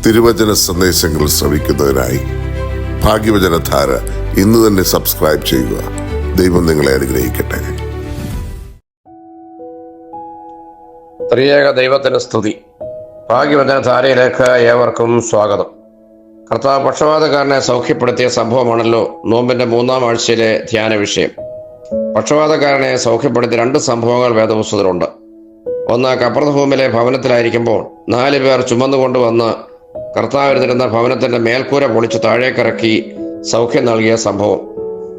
തിരുവചന സന്ദേശങ്ങൾ ശ്രവിക്കുന്നതിനായി ഭാഗ്യവചനധാര ഇന്ന് തന്നെ സബ്സ്ക്രൈബ് ചെയ്യുക. ദൈവം നിങ്ങളെ അനുഗ്രഹിക്കട്ടെ. ത്രിയേക ദൈവത്തിന് സ്തുതി. ഭാഗ്യവചനധാരയിലേക്ക് ഏവർക്കും സ്വാഗതം. കർത്താവ് പക്ഷപാതക്കാരനെ സൗഖ്യപ്പെടുത്തിയ സംഭവമാണല്ലോ നോമ്പിന്റെ 3-ാം ആഴ്ചയിലെ ധ്യാന വിഷയം. പക്ഷപാതക്കാരനെ സൗഖ്യപ്പെടുത്തിയ 2 സംഭവങ്ങൾ വേദപുസ്തകത്തിലുണ്ട്. ഒന്ന്, കപ്പർന്നഹൂമിലെ ഭവനത്തിലായിരിക്കുമ്പോൾ 4 പേർ ചുമന്നുകൊണ്ടുവന്ന് കർത്താവിരുന്നിരുന്ന ഭവനത്തിന്റെ മേൽക്കൂര പൊളിച്ച് താഴേക്കിറക്കി സൗഖ്യം നൽകിയ സംഭവം.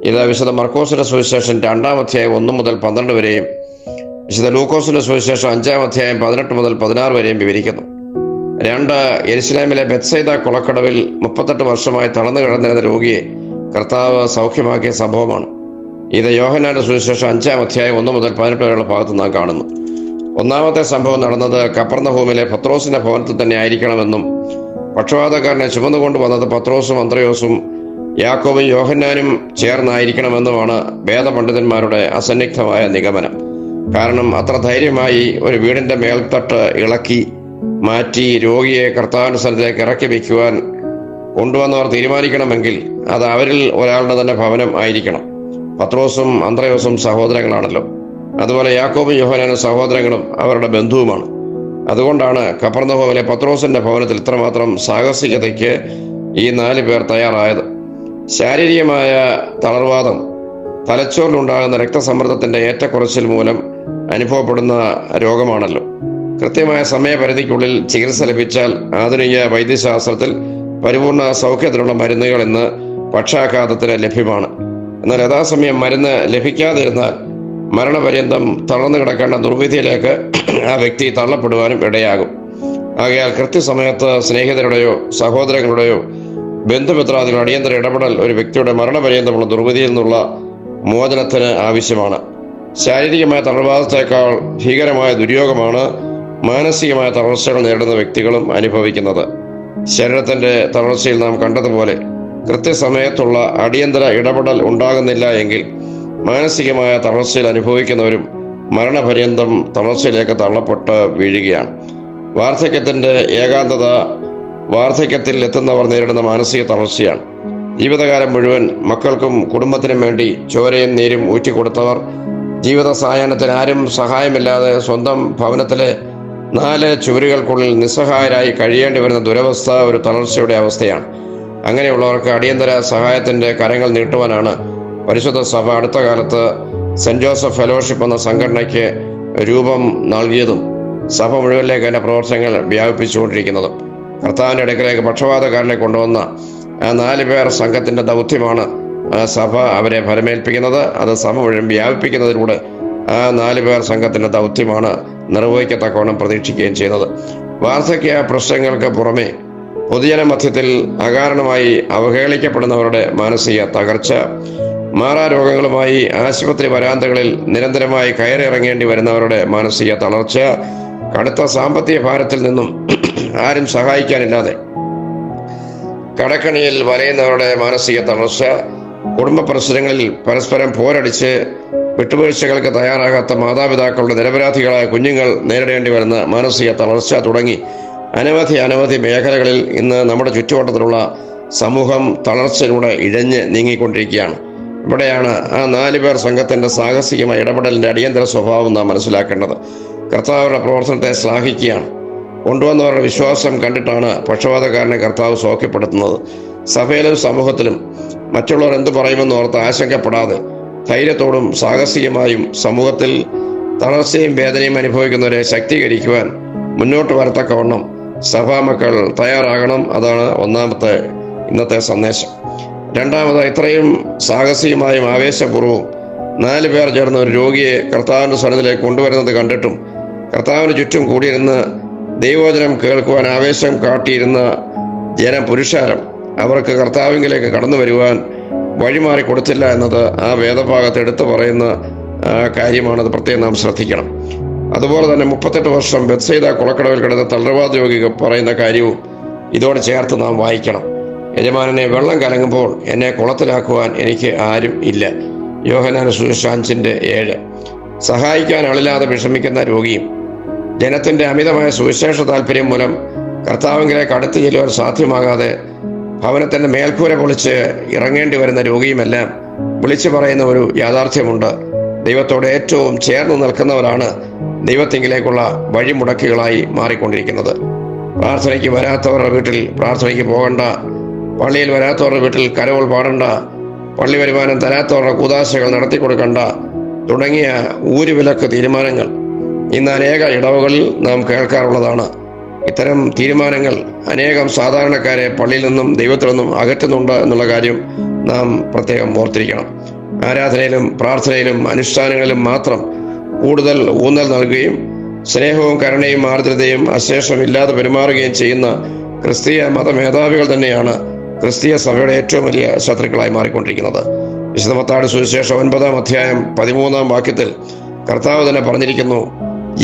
ഇത് വിശുദ്ധ മർക്കോസിന്റെ സുവിശേഷം 2-ാം അധ്യായം 1 മുതൽ 12 വരെയും വിശുദ്ധ ലൂക്കോസിന്റെ സുവിശേഷം 5-ാം അധ്യായം 18 മുതൽ 16 വരെയും വിവരിക്കുന്നു. 2, യെരുശലേമിലെ ബെത്സൈദ കുളക്കടവിൽ 38 വർഷമായി തളർന്നു കിടന്നിരുന്ന രോഗിയെ കർത്താവ് സൗഖ്യമാക്കിയ സംഭവമാണ്. ഇത് യോഹന്നാന്റെ സുവിശേഷം 5-ാം അധ്യായം 1 മുതൽ 18 വരെയുള്ള ഭാഗത്ത് നാം കാണുന്നു. 1-ാമത്തെ സംഭവം നടന്നത് കപ്പർന്നഹൂമിലെ പത്രോസിന്റെ ഭവനത്തിൽ തന്നെ ആയിരിക്കണമെന്നും പക്ഷപാതക്കാരനെ ചുമന്നുകൊണ്ട് വന്നത് പത്രോസും അന്ത്രയോസും യാക്കോബും യോഹന്നാനും ചേർന്നായിരിക്കണമെന്നുമാണ് വേദപണ്ഡിതന്മാരുടെ അസന്നിഗ്ധമായ നിഗമനം. കാരണം അത്ര ധൈര്യമായി ഒരു വീടിന്റെ മേൽത്തട്ട് ഇളക്കി മാറ്റി രോഗിയെ കർത്താവിന്റെ സ്ഥലത്തേക്ക് ഇറക്കി വയ്ക്കുവാൻ കൊണ്ടുവന്നവർ തീരുമാനിക്കണമെങ്കിൽ അത് അവരിൽ ഒരാളുടെ തന്നെ ഭവനം ആയിരിക്കണം. പത്രോസും അന്ത്രയോസും സഹോദരങ്ങളാണല്ലോ. അതുപോലെ യാക്കോബും യോഹന്നാനും സഹോദരങ്ങളും അവരുടെ ബന്ധുവുമാണ്. അതുകൊണ്ടാണ് കപ്പർന്നഹൂമിലെ പത്രോസിന്റെ ഭവനത്തിൽ ഇത്രമാത്രം സാഹസികതയ്ക്ക് ഈ 4 പേർ തയ്യാറായത്. ശാരീരികമായ തളർവാദം, തലച്ചോറിലുണ്ടാകുന്ന രക്തസമ്മർദ്ദത്തിന്റെ ഏറ്റക്കുറച്ചിൽ മൂലം അനുഭവപ്പെടുന്ന രോഗമാണല്ലോ. കൃത്യമായ സമയപരിധിക്കുള്ളിൽ ചികിത്സ ലഭിച്ചാൽ ആധുനിക വൈദ്യശാസ്ത്രത്തിൽ പരിപൂർണ സൗഖ്യത്തിനുള്ള മരുന്നുകൾ ഇന്ന് പക്ഷാഘാതത്തിന് ലഭ്യമാണ്. എന്നാൽ യഥാസമയം മരുന്ന് ലഭിക്കാതിരുന്നാൽ മരണപര്യന്തം തളർന്നു കിടക്കേണ്ട ദുർവിധിയിലേക്ക് ആ വ്യക്തി തള്ളപ്പെടുവാനും ഇടയാകും. ആകയാൽ കൃത്യസമയത്ത് സ്നേഹിതരുടെയോ സഹോദരങ്ങളുടെയോ ബന്ധുമിത്രാദികളുടെ അടിയന്തര ഇടപെടൽ ഒരു വ്യക്തിയുടെ മരണപര്യന്തമുള്ള ദുർവിധിയിൽ നിന്നുള്ള മോചനത്തിന് ആവശ്യമാണ്. ശാരീരികമായ തളർവാദത്തേക്കാൾ ഭീകരമായ ദുര്യോഗമാണ് മാനസികമായ തളർച്ചകൾ നേരിടുന്ന വ്യക്തികളും അനുഭവിക്കുന്നത്. ശരീരത്തിന്റെ തളർച്ചയിൽ നാം കണ്ടതുപോലെ കൃത്യസമയത്തുള്ള അടിയന്തര ഇടപെടൽ ഉണ്ടാകുന്നില്ല എങ്കിൽ മാനസികമായ തളർച്ചയിൽ അനുഭവിക്കുന്നവരും മരണപര്യന്തം തളർച്ചയിലേക്ക് തള്ളപ്പെട്ട് വീഴുകയാണ്. വാർദ്ധക്യത്തിന്റെ ഏകാന്തത വാർദ്ധക്യത്തിൽ എത്തുന്നവർ നേരിടുന്ന മാനസിക തളർച്ചയാണ്. ജീവിതകാലം മുഴുവൻ മക്കൾക്കും കുടുംബത്തിനും വേണ്ടി ചോരയും നീരും ഊറ്റിക്കൊടുത്തവർ ജീവിത സായാഹ്നത്തിന് ആരും സഹായമില്ലാതെ സ്വന്തം ഭവനത്തിലെ 4 ചുവരുകൾക്കുള്ളിൽ നിസ്സഹായരായി കഴിയേണ്ടി വരുന്ന ദുരവസ്ഥ ഒരു തളർച്ചയുടെ അവസ്ഥയാണ്. അങ്ങനെയുള്ളവർക്ക് അടിയന്തര സഹായത്തിന്റെ കരങ്ങൾ നീട്ടുവാനാണ് പരിശുദ്ധ സഭ അടുത്ത കാലത്ത് സെന്റ് ജോസഫ് ഫെലോഷിപ്പ് എന്ന സംഘടനയ്ക്ക് രൂപം നൽകിയതും സഭ മുഴുവനിലേക്ക് അതിന്റെ പ്രവർത്തനങ്ങൾ വ്യാപിപ്പിച്ചുകൊണ്ടിരിക്കുന്നതും. കർത്താവിന്റെ അടുക്കലേക്ക് പക്ഷപാതക്കാരനെ കൊണ്ടുവന്ന ആ 4 പേർ സംഘത്തിന്റെ ദൗത്യമാണ് സഭ അവരെ ഫലമേൽപ്പിക്കുന്നത്. അത് സഭ മുഴുവൻ വ്യാപിപ്പിക്കുന്നതിലൂടെ ആ 4 പേർ സംഘത്തിന്റെ ദൗത്യമാണ് നിർവഹിക്കത്തക്കവണ്ണം പ്രതീക്ഷിക്കുകയും ചെയ്യുന്നത്. വാർദ്ധക്യ പ്രശ്നങ്ങൾക്ക് പുറമെ പൊതുജന മധ്യത്തിൽ അകാരണമായി അവഹേളിക്കപ്പെടുന്നവരുടെ മാനസിക തകർച്ച, മാറാരോഗങ്ങളുമായി ആശുപത്രി വരാന്തകളിൽ നിരന്തരമായി കയറിയിറങ്ങേണ്ടി വരുന്നവരുടെ മാനസിക തളർച്ച, കടുത്ത സാമ്പത്തിക ഭാരത്തിൽ നിന്നും ആരും സഹായിക്കാനില്ലാതെ കടക്കണിയിൽ വലയുന്നവരുടെ മാനസിക തളർച്ച, കുടുംബ പ്രശ്നങ്ങളിൽ പരസ്പരം പോരടിച്ച് വിട്ടുവീഴ്ചകൾക്ക് തയ്യാറാകാത്ത മാതാപിതാക്കളുടെ നിരപരാധികളായ കുഞ്ഞുങ്ങൾ നേരിടേണ്ടി വരുന്ന മാനസിക തളർച്ച തുടങ്ങി അനവധി മേഖലകളിൽ ഇന്ന് നമ്മുടെ ചുറ്റുവട്ടത്തിലുള്ള സമൂഹം തളർച്ചയിലൂടെ ഇഴഞ്ഞ് നീങ്ങിക്കൊണ്ടിരിക്കുകയാണ്. ഇവിടെയാണ് ആ 4 പേർ സംഘത്തിന്റെ സാഹസികമായ ഇടപെടലിന്റെ അടിയന്തര സ്വഭാവം നാം മനസ്സിലാക്കേണ്ടത്. കർത്താവിന്റെ പ്രവർത്തനത്തെ ശ്ലാഘിക്കുകയാണ്. കൊണ്ടുവന്നവരുടെ വിശ്വാസം കണ്ടിട്ടാണ് പക്ഷപാതക്കാരനെ കർത്താവ് സൗഖ്യപ്പെടുത്തുന്നത്. സഭയിലും സമൂഹത്തിലും മറ്റുള്ളവർ എന്തു പറയുമെന്ന് ഓർത്ത് ആശങ്കപ്പെടാതെ ധൈര്യത്തോടും സാഹസികമായും സമൂഹത്തിൽ തളർച്ചയും വേദനയും അനുഭവിക്കുന്നവരെ ശക്തീകരിക്കുവാൻ മുന്നോട്ട് വരത്തക്കവണ്ണം സഭാമക്കൾ തയ്യാറാകണം. അതാണ് 1-ാമത്തെ ഇന്നത്തെ സന്ദേശം. 2-ാമത്, ഇത്രയും സാഹസികമായും ആവേശപൂർവ്വം 4 പേർ ചേർന്ന് ഒരു രോഗിയെ കർത്താവിന്റെ സന്നിധിയിലേക്ക് കൊണ്ടുവരുന്നത് കണ്ടിട്ടും കർത്താവിന് ചുറ്റും കൂടിയിരുന്ന് ദൈവവചനം കേൾക്കുവാൻ ആവേശം കാട്ടിയിരുന്ന പുരുഷാരം അവർക്ക് കർത്താവിലേക്ക് കടന്നു വരുവാൻ വഴിമാറി കൊടുത്തില്ല എന്നത് ആ വേദഭാഗത്ത് എടുത്തു പറയുന്ന കാര്യമാണത്. പ്രത്യേകം നാം ശ്രദ്ധിക്കണം. അതുപോലെ തന്നെ 38 വർഷം ബെത്സൈദ കുളക്കടവിൽ കിടന്ന തളർവാദ രോഗി പറയുന്ന കാര്യവും ഇതോടെ ചേർത്ത് നാം വായിക്കണം. യജമാനനെ, വെള്ളം കലങ്ങുമ്പോൾ എന്നെ കുളത്തിലാക്കുവാൻ എനിക്ക് ആരും ഇല്ല. യോഹന്നാൻ സുവിശേഷം 5:7. സഹായിക്കാൻ ആളില്ലാതെ വിഷമിക്കുന്ന രോഗിയും ജനത്തിന്റെ അമിതമായ സുവിശേഷ താല്പര്യം മൂലം കർത്താവിലേക്ക് അടുത്ത് ചെല്ലുവാൻ സാധ്യമാകാതെ ഭവനത്തിന്റെ മേൽക്കൂര പൊളിച്ച് ഇറങ്ങേണ്ടി വരുന്ന രോഗിയുമെല്ലാം വിളിച്ചു പറയുന്ന ഒരു യാഥാർത്ഥ്യമുണ്ട്. ദൈവത്തോട് ഏറ്റവും ചേർന്ന് നിൽക്കുന്നവരാണ് ദൈവത്തിങ്കിലേക്കുള്ള വഴിമുടക്കികളായി മാറിക്കൊണ്ടിരിക്കുന്നത്. പ്രാർത്ഥനയ്ക്ക് വരാത്തവരുടെ വീട്ടിൽ പ്രാർത്ഥനയ്ക്ക് പോകണ്ട, പള്ളിയിൽ വരാത്തവരുടെ വീട്ടിൽ കരോൾ പാടണ്ട, പള്ളി വരുമാനം തരാത്തവരുടെ കൂതാശകൾ നടത്തി കൊടുക്കണ്ട തുടങ്ങിയ ഊരുവിലക്ക് തീരുമാനങ്ങൾ ഇന്ന് അനേക ഇടവകളിൽ നാം കേൾക്കാറുള്ളതാണ്. ഇത്തരം തീരുമാനങ്ങൾ അനേകം സാധാരണക്കാരെ പള്ളിയിൽ നിന്നും ദൈവത്തിൽ നിന്നും അകറ്റുന്നുണ്ട് എന്നുള്ള കാര്യം നാം പ്രത്യേകം ഓർത്തിരിക്കണം. ആരാധനയിലും പ്രാർത്ഥനയിലും അനുഷ്ഠാനങ്ങളിലും മാത്രം കൂടുതൽ ഊന്നൽ നൽകുകയും സ്നേഹവും കരുണയും ആർദ്രതയും അശേഷമില്ലാതെ പെരുമാറുകയും ചെയ്യുന്ന ക്രിസ്തീയ മതമേധാവികൾ തന്നെയാണ് ക്രിസ്തീയ സഭയുടെ ഏറ്റവും വലിയ ശത്രുക്കളായി മാറിക്കൊണ്ടിരിക്കുന്നത്. വിശുദ്ധ മത്തായിയുടെ സുവിശേഷം 9-ാം അധ്യായം 13-ാം വാക്യത്തിൽ കർത്താവ് തന്നെ പറഞ്ഞിരിക്കുന്നു,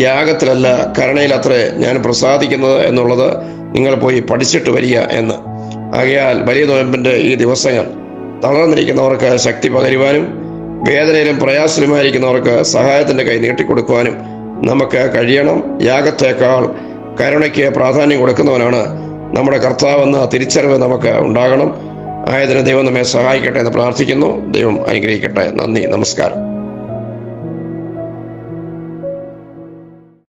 യാഗത്തിലല്ല കരുണയിലത്രേ ഞാൻ പ്രസാദിക്കുന്നത് എന്നുള്ളത് നിങ്ങൾ പോയി പഠിച്ചിട്ട് വരിക എന്ന്. ആകയാൽ വലിയ നോയമ്പിന്റെ ഈ ദിവസങ്ങൾ തളർന്നിരിക്കുന്നവർക്ക് ശക്തി പകരുവാനും വേദനയിലും പ്രയാസത്തിലുമായിരിക്കുന്നവർക്ക് സഹായത്തിന്റെ കൈ നീട്ടിക്കൊടുക്കുവാനും നമുക്ക് കഴിയണം. യാഗത്തേക്കാൾ കരുണയ്ക്ക് പ്രാധാന്യം കൊടുക്കുന്നവനാണ് നമ്മുടെ കർത്താവെന്ന തിരിച്ചറിവ് നമുക്ക് ഉണ്ടാകണം. ആയതിന് ദൈവം നമ്മെ സഹായിക്കട്ടെ എന്ന് പ്രാർത്ഥിക്കുന്നു. ദൈവം അനുഗ്രഹിക്കട്ടെ. നന്ദി, നമസ്കാരം.